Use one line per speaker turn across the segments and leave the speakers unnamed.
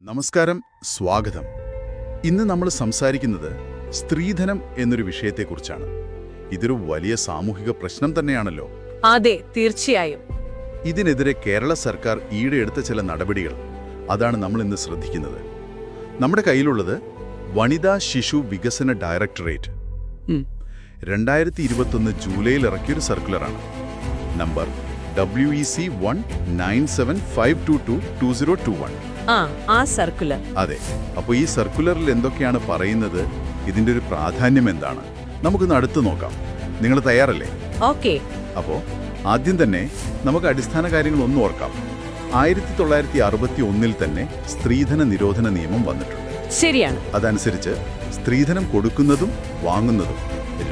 നമസ്കാരം, സ്വാഗതം. ഇന്ന് നമ്മൾ സംസാരിക്കുന്നത് സ്ത്രീധനം എന്നൊരു വിഷയത്തെക്കുറിച്ചാണ്. ഇതൊരു വലിയ സാമൂഹിക പ്രശ്നം തന്നെയാണല്ലോ.
അതെ, തീർച്ചയായും.
ഇതിനെതിരെ കേരള സർക്കാർ ഈയിടെ എടുത്ത ചില നടപടികൾ, അതാണ് നമ്മൾ ഇന്ന് ശ്രദ്ധിക്കുന്നത്. നമ്മുടെ കയ്യിലുള്ളത് വനിതാ ശിശു വികസന ഡയറക്ടറേറ്റ് 2021 ജൂലൈയിൽ ഇറക്കിയൊരു സർക്കുലറാണ്. Number WEC 19752222021.
ആ സർക്കുലർ.
അതെ. അപ്പോൾ ഈ സർക്കുലറിൽ എന്തൊക്കെയാണ് പറയുന്നത്, ഇതിന്റെ ഒരു പ്രാധാന്യം എന്താണ്, നമുക്കൊന്ന് അടുത്ത് നോക്കാം. നിങ്ങൾ തയ്യാറല്ലേ?
ഓക്കെ.
അപ്പോൾ ആദ്യം തന്നെ നമുക്ക് അടിസ്ഥാന കാര്യങ്ങളൊന്നും ഓർക്കാം. 1961 തന്നെ സ്ത്രീധന നിരോധന നിയമം വന്നിട്ടുണ്ട്.
ശരിയാണ്.
അതനുസരിച്ച് സ്ത്രീധനം കൊടുക്കുന്നതും വാങ്ങുന്നതും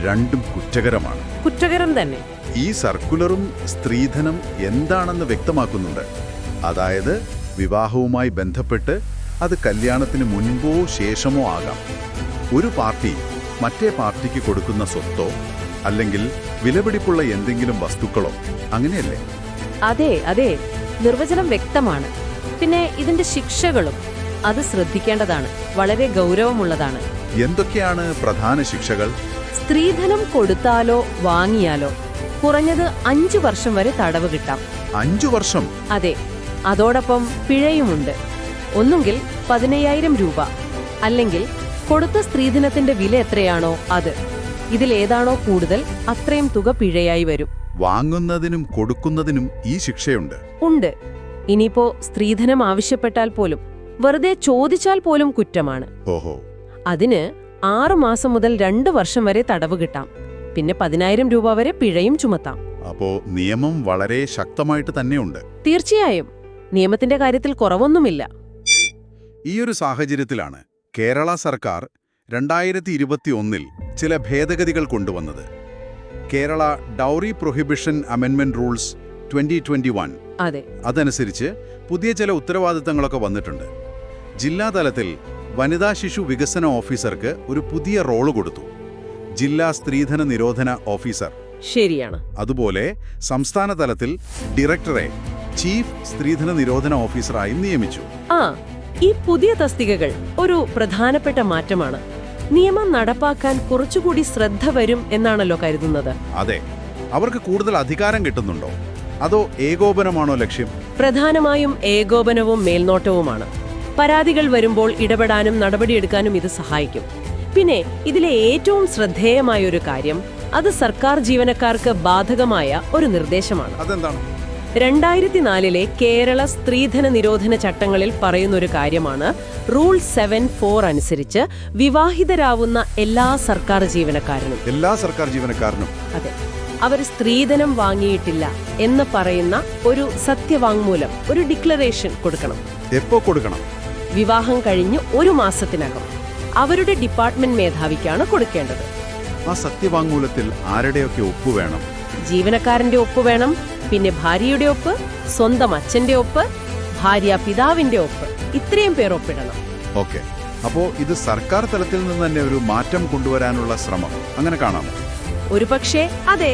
രണ്ടും കുറ്റകരമാണ്.
കുറ്റകരം തന്നെ.
ഈ സർക്കുലറും സ്ത്രീധനം എന്താണെന്ന് വ്യക്തമാക്കുന്നുണ്ട്. അതായത് വിവാഹവുമായി ബന്ധപ്പെട്ട് അത് കല്യാണത്തിന് മുൻപോ ശേഷമോ ആകാം. ഒരു പാർട്ടി മറ്റേ പാർട്ടിക്ക് കൊടുക്കുന്ന സ്വത്തോ അല്ലെങ്കിൽ വിലപിടിപ്പുള്ള എന്തെങ്കിലും വസ്തുക്കളോ, അങ്ങനെയല്ലേ?
അതെ, നിർവചനം വ്യക്തമാണ്. പിന്നെ ഇതിന്റെ ശിക്ഷകളും അത് ശ്രദ്ധിക്കേണ്ടതാണ്. വളരെ ഗൗരവമുള്ളതാണ്.
എന്തൊക്കെയാണ് പ്രധാന ശിക്ഷകൾ?
സ്ത്രീധനം കൊടുത്താലോ വാങ്ങിയാലോ കുറഞ്ഞത് 5 വർഷം വരെ തടവ് കിട്ടാം.
5 വർഷം?
അതെ. അതോടൊപ്പം പിഴയുമുണ്ട്. ഒന്നുകിൽ 15,000 രൂപ, അല്ലെങ്കിൽ കൊടുത്ത സ്ത്രീധനത്തിന്റെ വില എത്രയാണോ അത്. ഇതിലേതാണോ കൂടുതൽ അത്രയും തുക പിഴയായി വരും.
വാങ്ങുന്നതിനും കൊടുക്കുന്നതിനും ഈ ശിക്ഷയുണ്ട്?
ഉണ്ട്. ഇനിയിപ്പോ സ്ത്രീധനം ആവശ്യപ്പെട്ടാൽ പോലും, വെറുതെ ചോദിച്ചാൽ പോലും കുറ്റമാണ്.
ഓഹോ.
അതിന് 6 മാസം മുതൽ 2 വർഷം വരെ തടവ് കിട്ടാം. പിന്നെ 10,000 രൂപ വരെ പിഴയും ചുമത്താം.
അപ്പോ നിയമം വളരെ ശക്തമായിട്ട് തന്നെയുണ്ട്.
തീർച്ചയായും. നിയമത്തിന്റെ കാര്യത്തിൽ കുറവൊന്നുമില്ല.
ഈയൊരു സാഹചര്യത്തിലാണ് കേരള സർക്കാർ 2021 ചില ഭേദഗതികൾ കൊണ്ടുവന്നത്. കേരള ഡൗറി പ്രൊഹിബിഷൻ അമെൻമെന്റ് റൂൾസ് 2021.
അതെ.
അതനുസരിച്ച് പുതിയ ചില ഉത്തരവാദിത്തങ്ങളൊക്കെ വന്നിട്ടുണ്ട്. ജില്ലാതലത്തിൽ വനിതാ ശിശു വികസന ഓഫീസർക്ക് ഒരു പുതിയ റോള് കൊടുത്തു, ജില്ലാ സ്ത്രീധന നിരോധന ഓഫീസർ.
ശരിയാണ്.
അതുപോലെ സംസ്ഥാന തലത്തിൽ ഡയറക്ടറെ ചീഫ് സ്ത്രീധന നിരോധന ഓഫീസറായി നിയമിച്ചു.
ഈ പുതിയ തസ്തികകൾ ഒരു പ്രധാനപ്പെട്ട മാറ്റമാണ്. നിയമം നടപ്പാക്കാൻ കുറച്ചുകൂടി ശ്രദ്ധ വരും എന്നാണല്ലോ കരുതുന്നത്.
അതെ. അവർക്ക് കൂടുതൽ അധികാരം കിട്ടുന്നുണ്ടോ, അതോ ഏകോപനമാണോ ലക്ഷ്യം?
പ്രധാനമായും ഏകോപനവും മേൽനോട്ടവുമാണ്. പരാതികൾ വരുമ്പോൾ ഇടപെടാനും നടപടിയെടുക്കാനും ഇത് സഹായിക്കും. പിന്നെ ഇതിലെ ഏറ്റവും ശ്രദ്ധേയമായൊരു കാര്യം, അത് സർക്കാർ ജീവനക്കാർക്ക് ബാധകമായ ഒരു നിർദ്ദേശമാണ്.
അതെന്താണ്?
2004 കേരള സ്ത്രീധന നിരോധന ചട്ടങ്ങളിൽ പറയുന്നൊരു കാര്യമാണ്. റൂൾ 74 അനുസരിച്ച് വിവാഹിതരാവുന്ന എല്ലാ സർക്കാർ ജീവനക്കാരനും. അതെ, അവർ സ്ത്രീധനം വാങ്ങിയിട്ടില്ല എന്ന് പറയുന്ന ഒരു സത്യവാങ്മൂലം, ഒരു ഡിക്ലറേഷൻ കൊടുക്കണം.
എപ്പോ കൊടുക്കണം?
വിവാഹം കഴിഞ്ഞ് 1 മാസത്തിനകം അവരുടെ ഡിപ്പാർട്ട്മെന്റ് മേധാവിക്കാണ് കൊടുക്കേണ്ടത്.
ആ സത്യവാങ്മൂലത്തിൽ ആരുടെയൊക്കെ ഒപ്പ് വേണം?
ജീവനക്കാരന്റെ ഒപ്പ് വേണം, പിന്നെ ഭാര്യയുടെ ഒപ്പ്, സ്വന്തം അച്ഛന്റെ ഒപ്പ്, ഭാര്യ പിതാവിന്റെ ഒപ്പ്, ഇത്രയും പേർ ഒപ്പിടണം.
ഓക്കെ. അപ്പോ ഇത് സർക്കാർ തലത്തിൽ നിന്ന് തന്നെ ഒരു മാറ്റം കൊണ്ടുവരാനുള്ള ശ്രമം അങ്ങനെ കാണാമോ?
ഒരുപക്ഷെ അതെ.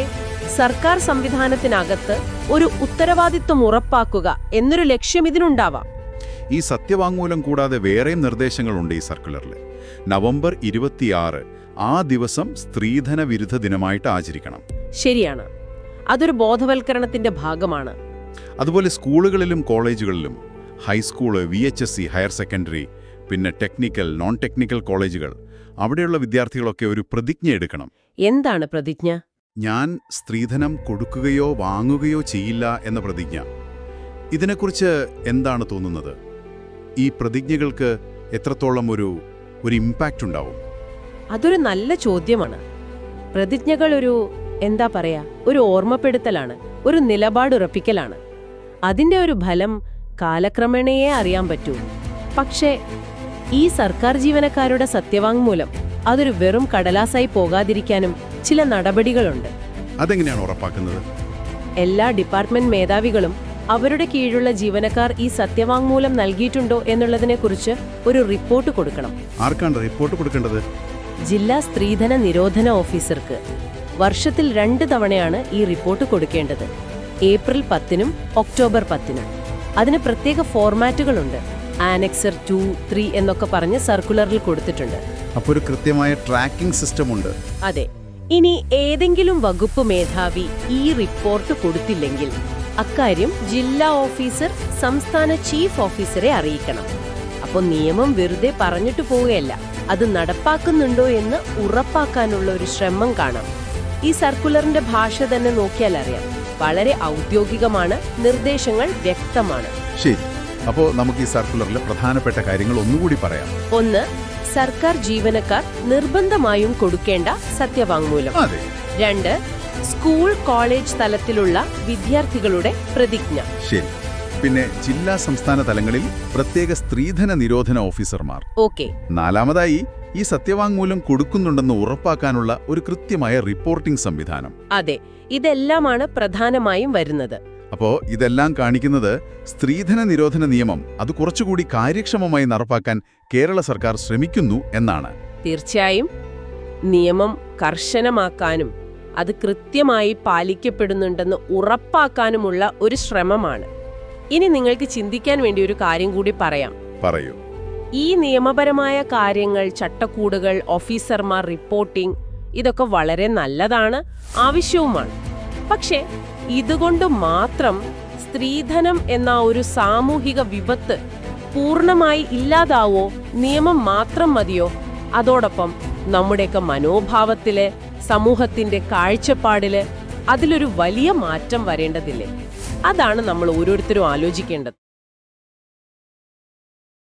സർക്കാർ സംവിധാനത്തിനകത്ത് ഒരു ഉത്തരവാദിത്വം ഉറപ്പാക്കുക എന്നൊരു ലക്ഷ്യം ഇതിനുണ്ടാവാം.
ഈ സത്യവാങ്മൂലം കൂടാതെ വേറെയും നിർദ്ദേശങ്ങളുണ്ട് ഈ സർക്കുലറിൽ. നവംബർ 26 ആ ദിവസം സ്ത്രീധന വിരുദ്ധ ദിനമായിട്ട് ആചരിക്കണം.
ശരിയാണ്. അതൊരു ബോധവൽക്കരണത്തിന്റെ ഭാഗമാണ്.
അതുപോലെ സ്കൂളുകളിലും കോളേജുകളിലും, ഹൈസ്കൂള്, VHSC ഹയർ സെക്കൻഡറി, പിന്നെ ടെക്നിക്കൽ, നോൺ ടെക്നിക്കൽ കോളേജുകൾ, അവിടെയുള്ള വിദ്യാർത്ഥികളൊക്കെ ഒരു പ്രതിജ്ഞ എടുക്കണം.
എന്താണ് പ്രതിജ്ഞ?
ഞാൻ സ്ത്രീധനം കൊടുക്കുകയോ വാങ്ങുകയോ ചെയ്യില്ല എന്ന പ്രതിജ്ഞ. ഇതിനെക്കുറിച്ച് എന്താണ് തോന്നുന്നത്? ഈ പ്രതിജ്ഞകൾക്ക് എത്രത്തോളം ഒരു ഇമ്പാക്റ്റ് ഉണ്ടാവും?
അതൊരു നല്ല ചോദ്യമാണ്. പ്രതിജ്ഞകൾ ഒരു ഓർമ്മപ്പെടുത്തലാണ്, ഒരു നിലപാടുറപ്പിക്കലാണ്. അതിന്റെ ഒരു ഫലം കാലക്രമേണയെ അറിയാൻ പറ്റൂ. പക്ഷേ ഈ സർക്കാർ ജീവനക്കാരുടെ സത്യവാങ്മൂലം അതൊരു വെറും കടലാസായി പോകാതിരിക്കാനും ചില നടപടികളുണ്ട്.
അതെങ്ങനെയാണ് ഉറപ്പാക്കുന്നത്?
എല്ലാ ഡിപ്പാർട്ട്മെന്റ് മേധാവികളും അവരുടെ കീഴിലുള്ള ജീവനക്കാർ ഈ സത്യവാങ്മൂലം നൽകിയിട്ടുണ്ടോ എന്നുള്ളതിനെക്കുറിച്ച് ഒരു റിപ്പോർട്ട് കൊടുക്കണം.
ആർക്കാണ് റിപ്പോർട്ട് കൊടുക്കേണ്ടത്?
ജില്ലാ സ്ത്രീധന നിരോധന ഓഫീസർക്ക്. വർഷത്തിൽ 2 തവണയാണ് ഈ റിപ്പോർട്ട് കൊടുക്കേണ്ടത്, ഏപ്രിൽ 10-നും ഒക്ടോബർ 10-നും. അതിന് പ്രത്യേക ഫോർമാറ്റുകളുണ്ട്. ആനക്സർ 2, 3 എന്നൊക്കെ പറഞ്ഞ് സർക്കുലറിൽ കൊടുത്തിട്ടുണ്ട്.
അപ്പോൾ ഒരു കൃത്യമായ ട്രാക്കിംഗ് സിസ്റ്റം ഉണ്ട്.
അതെ. ഇനി ഏതെങ്കിലും വകുപ്പ് മേധാവി ഈ റിപ്പോർട്ട് കൊടുത്തില്ലെങ്കിൽ അക്കാര്യം ജില്ലാ ഓഫീസർ സംസ്ഥാന ചീഫ് ഓഫീസറെ അറിയിക്കണം. അപ്പോൾ നിയമം വെറുതെ പറഞ്ഞിട്ട് പോവുകയല്ല, അത് നടപ്പാക്കുന്നുണ്ടോ എന്ന് ഉറപ്പാക്കാനുള്ള ഒരു ശ്രമം കാണാം. ഈ സർക്കുലറിന്റെ ഭാഷ തന്നെ നോക്കിയാൽ അറിയാം. വളരെ ഔദ്യോഗികമാണ്, നിർദ്ദേശങ്ങൾ വ്യക്തമാണ്.
ശരി, അപ്പോൾ നമുക്ക് ഈ സർക്കുലറിലെ പ്രധാനപ്പെട്ട കാര്യങ്ങൾ ഒന്നുകൂടി പറയാം.
1. സർക്കാർ ജീവനക്കാർ നിർബന്ധമായും കൊടുക്കേണ്ട സത്യവാങ്മൂലം. 2. സ്കൂൾ കോളേജ് തലത്തിലുള്ള വിദ്യാർത്ഥികളുടെ പ്രതിജ്ഞ.
ശരി. പിന്നെ ജില്ലാ സംസ്ഥാന തലങ്ങളിൽ പ്രത്യേക സ്ത്രീധന നിരോധന ഓഫീസർമാർ.
ഓക്കെ.
4. ഈ സത്യവാങ്മൂലം കൊടുക്കുന്നുണ്ടെന്ന് ഉറപ്പാക്കാനുള്ള ഒരു കൃത്യമായ റിപ്പോർട്ടിംഗ് സംവിധാനം.
അതെ, ഇതെല്ലാമാണ് പ്രധാനമായും വരുന്നത്.
അപ്പോ ഇതെല്ലാം കാണിക്കുന്നത് സ്ത്രീധന നിരോധന നിയമം അത് കുറച്ചുകൂടി കാര്യക്ഷമമായി നടപ്പാക്കാൻ കേരള സർക്കാർ ശ്രമിക്കുന്നു എന്നാണ്.
തീർച്ചയായും നിയമം കർശനമാക്കാനും അത് കൃത്യമായി പാലിക്കപ്പെടുന്നുണ്ടെന്ന് ഉറപ്പാക്കാനുമുള്ള ഒരു ശ്രമമാണ്. ഇനി നിങ്ങൾക്ക് ചിന്തിക്കാൻ വേണ്ടി ഒരു കാര്യം കൂടി പറയാം.
പറയൂ.
ഈ നിയമപരമായ കാര്യങ്ങൾ, ചട്ടക്കൂടുകൾ, ഓഫീസർമാർ, റിപ്പോർട്ടിംഗ്, ഇതൊക്കെ വളരെ നല്ലതാണ്, ആവശ്യവുമാണ്. പക്ഷേ ഇതുകൊണ്ട് മാത്രം സ്ത്രീധനം എന്ന ഒരു സാമൂഹിക വിപത്ത് പൂർണ്ണമായി ഇല്ലാതാവോ? നിയമം മാത്രം മതിയോ? അതോടൊപ്പം നമ്മുടെയൊക്കെ മനോഭാവത്തില്, സമൂഹത്തിന്റെ കാഴ്ചപ്പാടില് അതിലൊരു വലിയ മാറ്റം വരേണ്ടതില്ലേ? അതാണ് നമ്മൾ ഓരോരുത്തരും ആലോചിക്കേണ്ടത്.